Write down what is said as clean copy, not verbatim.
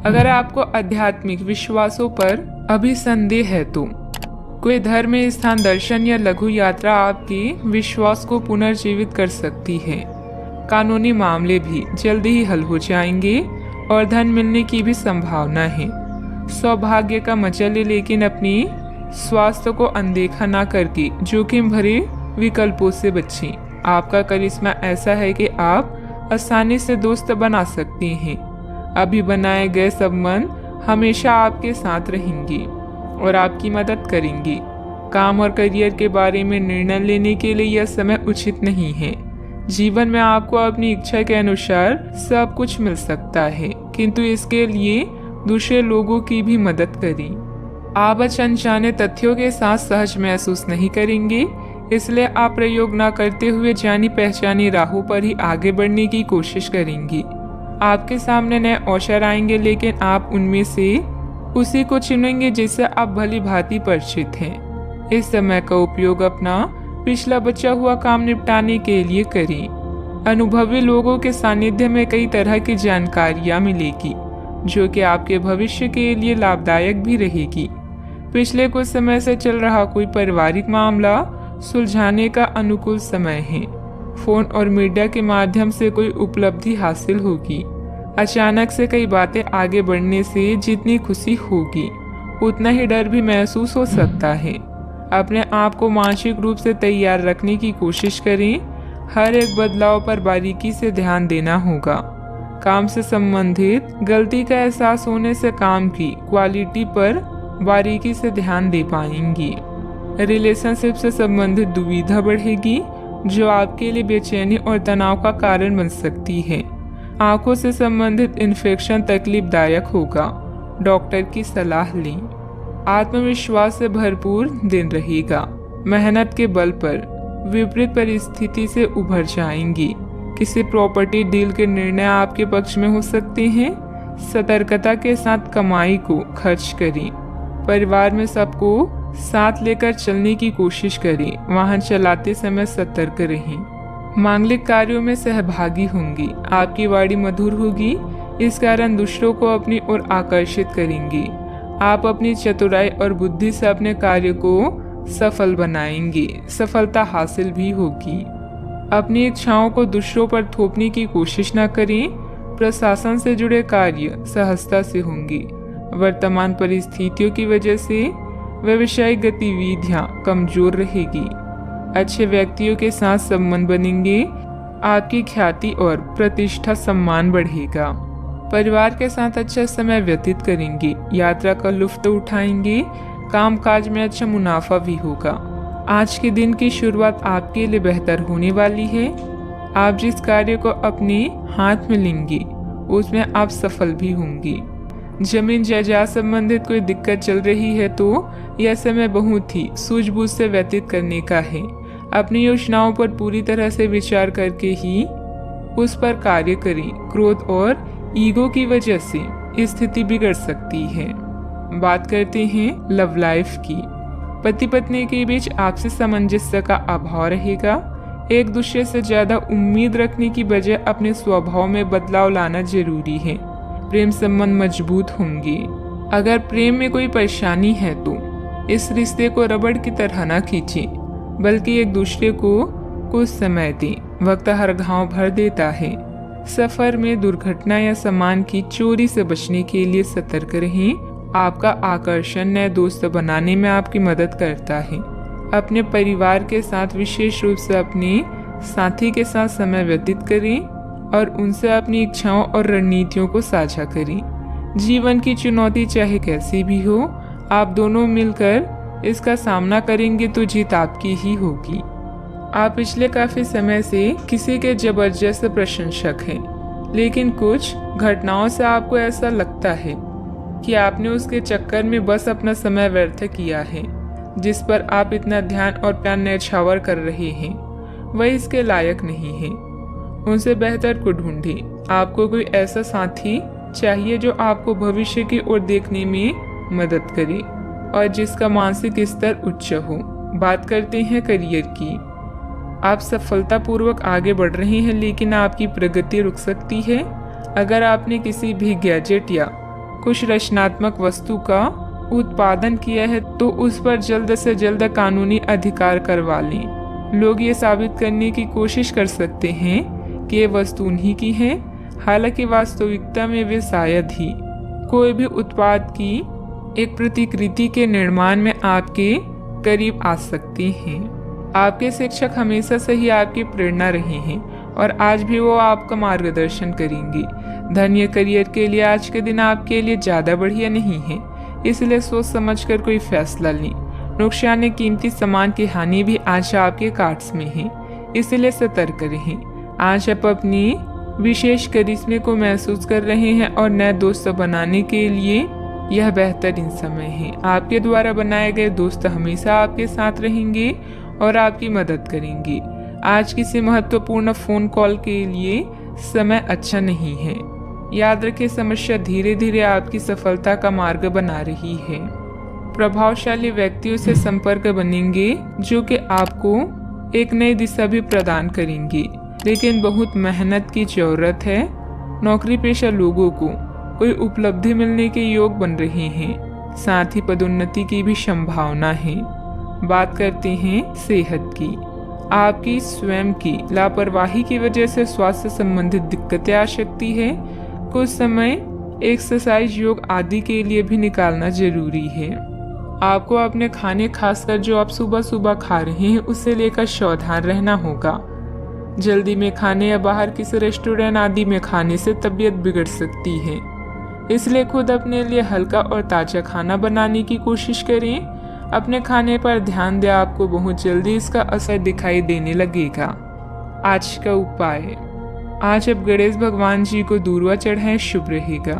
अगर आपको आध्यात्मिक विश्वासों पर अभी संदेह है तो कोई धर्म स्थान दर्शन या लघु यात्रा आपके विश्वास को पुनर्जीवित कर सकती है। कानूनी मामले भी जल्दी ही हल हो जाएंगे और धन मिलने की भी संभावना है। सौभाग्य का मजा ले, लेकिन अपनी स्वास्थ्य को अनदेखा ना करके जोखिम भरे विकल्पों से बचें। आपका करिश्मा ऐसा है कि आप आसानी से दोस्त बना सकते हैं। अभी बनाए गए संबंध हमेशा आपके साथ रहेंगे और आपकी मदद करेंगे। काम और करियर के बारे में निर्णय लेने के लिए यह समय उचित नहीं है। जीवन में आपको अपनी इच्छा के अनुसार सब कुछ मिल सकता है, किंतु इसके लिए दूसरे लोगों की भी मदद करें। आप अनजाने तथ्यों के साथ सहज महसूस नहीं करेंगे, इसलिए आप प्रयोग न करते हुए जानी पहचानी राहों पर ही आगे बढ़ने की कोशिश करेंगे। आपके सामने नए अवसर आएंगे, लेकिन आप उनमें से उसी को चुनेंगे जिससे आप भली भांति परिचित हैं। इस समय का उपयोग अपना पिछला बचा हुआ काम निपटाने के लिए करें। अनुभवी लोगों के सानिध्य में कई तरह की जानकारियां मिलेगी, जो कि आपके भविष्य के लिए लाभदायक भी रहेगी। पिछले कुछ समय से चल रहा कोई पारिवारिक मामला सुलझाने का अनुकूल समय है। फोन और मीडिया के माध्यम से कोई उपलब्धि हासिल होगी। अचानक से कई बातें आगे बढ़ने से जितनी खुशी होगी, उतना ही डर भी महसूस हो सकता है। अपने आप को मानसिक रूप से तैयार रखने की कोशिश करें। हर एक बदलाव पर बारीकी से ध्यान देना होगा। काम से संबंधित गलती का एहसास होने से काम की क्वालिटी पर बारीकी से ध्यान दे पाएंगी। रिलेशनशिप से संबंधित दुविधा बढ़ेगी, जो आपके लिए बेचैनी और तनाव का कारण बन सकती है। आंखों से संबंधित इन्फेक्शन तकलीफदायक होगा। डॉक्टर की सलाह लें। आत्मविश्वास से भरपूर दिन रहेगा। मेहनत के बल पर विपरीत परिस्थिति से उभर जाएंगी। किसी प्रॉपर्टी डील के निर्णय आपके पक्ष में हो सकते हैं। सतर्कता के साथ कमाई को खर्च करें। परिवार में सबको साथ लेकर चलने की कोशिश करें। वाहन चलाते समय सतर्क रहें। मांगलिक कार्यों में सहभागी होंगी। आपकी वाणी मधुर होगी, इस कारण दूसरों को अपनी ओर आकर्षित करेंगे। आप अपनी चतुराई और बुद्धि से अपने कार्य को सफल बनाएंगे। सफलता हासिल भी होगी। अपनी इच्छाओं को दूसरों पर थोपने की कोशिश न करें। प्रशासन से जुड़े कार्य सहजता से होंगे। वर्तमान परिस्थितियों की वजह से व्यवसायिक गतिविधियां कमजोर रहेगी। अच्छे व्यक्तियों के साथ संबंध बनेंगे। आपकी ख्याति और प्रतिष्ठा सम्मान बढ़ेगा। परिवार के साथ अच्छा समय व्यतीत करेंगे। यात्रा का लुत्फ उठाएंगे। कामकाज में अच्छा मुनाफा भी होगा। आज के दिन की शुरुआत आपके लिए बेहतर होने वाली है। आप जिस कार्य को अपने हाथ में लेंगे, उसमें आप सफल भी होंगे। जमीन जायदाद संबंधित कोई दिक्कत चल रही है तो यह समय बहुत ही सूझबूझ से व्यतीत करने का है। अपनी योजनाओं पर पूरी तरह से विचार करके ही उस पर कार्य करें। क्रोध और ईगो की वजह से स्थिति बिगड़ सकती है। बात करते हैं लव लाइफ की। पति पत्नी के बीच आपसी सामंजस्य का अभाव रहेगा। एक दूसरे से ज्यादा उम्मीद रखने की बजाय अपने स्वभाव में बदलाव लाना जरूरी है। प्रेम संबंध मजबूत होंगे। अगर प्रेम में कोई परेशानी है तो इस रिश्ते को रबड़ की तरह न खींचें, बल्कि एक दूसरे को कुछ समय दें। वक्त हर घाव भर देता है। सफर में दुर्घटना या सामान की चोरी से बचने के लिए सतर्क रहें। आपका आकर्षण नए दोस्त बनाने में आपकी मदद करता है। अपने परिवार के साथ विशेष रूप से अपने साथी के साथ समय व्यतीत करें और उनसे अपनी इच्छाओं और रणनीतियों को साझा करें। जीवन की चुनौती चाहे कैसी भी हो, आप दोनों मिलकर इसका सामना करेंगे तो जीत आपकी ही होगी। आप पिछले काफी समय से किसी के जबरदस्त प्रशंसक हैं, लेकिन कुछ घटनाओं से आपको ऐसा लगता है कि आपने उसके चक्कर में बस अपना समय व्यर्थ किया है। जिस पर आप इतना ध्यान और प्यार न्यौछावर कर रहे हैं, वह इसके लायक नहीं है। उनसे बेहतर को ढूंढें। आपको कोई ऐसा साथी चाहिए जो आपको भविष्य की ओर देखने में मदद करे और जिसका मानसिक स्तर उच्च हो। बात करते हैं करियर की। आप सफलतापूर्वक आगे बढ़ रहे हैं, लेकिन आपकी प्रगति रुक सकती है। अगर आपने किसी भी गैजेट या कुछ रचनात्मक वस्तु का उत्पादन किया है तो उस पर जल्द से जल्द कानूनी अधिकार करवा लें। लोग ये साबित करने की कोशिश कर सकते हैं कि ये वस्तु उन्हीं की है, हालांकि वास्तविकता में वे शायद ही कोई भी उत्पाद की एक प्रतिकृति के निर्माण में आपके करीब आ सकते हैं। आपके शिक्षक हमेशा से ही आपकी प्रेरणा रहे हैं और आज भी वो आपका मार्गदर्शन करेंगे। धन या करियर के लिए आज के दिन आपके लिए ज़्यादा बढ़िया नहीं है, इसलिए सोच समझकर कोई फैसला लें। नुकसान या कीमती सामान की हानि भी आज आपके कार्ड्स में है, इसलिए सतर्क रहें। आज आप अपनी विशेष करिश्मे को महसूस कर रहे हैं और नए दोस्त बनाने के लिए यह बेहतरीन समय है। आपके द्वारा बनाए गए दोस्त हमेशा आपके साथ रहेंगे और आपकी मदद करेंगे। आज किसी महत्वपूर्ण फोन कॉल के लिए समय अच्छा नहीं है। याद रखें, समस्या धीरे धीरे आपकी सफलता का मार्ग बना रही है। प्रभावशाली व्यक्तियों से संपर्क बनेंगे जो कि आपको एक नई दिशा भी प्रदान करेंगे, लेकिन बहुत मेहनत की जरूरत है। नौकरी पेशा लोगों को कोई उपलब्धि मिलने के योग बन रहे हैं, साथ ही पदोन्नति की भी संभावना है। बात करते हैं सेहत की। आपकी स्वयं की लापरवाही की वजह से स्वास्थ्य संबंधित दिक्कतें आ सकती है। कुछ समय एक्सरसाइज, योग आदि के लिए भी निकालना जरूरी है। आपको अपने खाने, खासकर जो आप सुबह सुबह खा रहे हैं, उससे लेकर सावधान रहना होगा। जल्दी में खाने या बाहर किसी रेस्टोरेंट आदि में खाने से तबीयत बिगड़ सकती है, इसलिए खुद अपने लिए हल्का और ताज़ा खाना बनाने की कोशिश करें। अपने खाने पर ध्यान दें, आपको बहुत जल्दी इसका असर दिखाई देने लगेगा। आज का उपाय, आज आप गणेश भगवान जी को दूर्वा चढ़ाएं, शुभ रहेगा।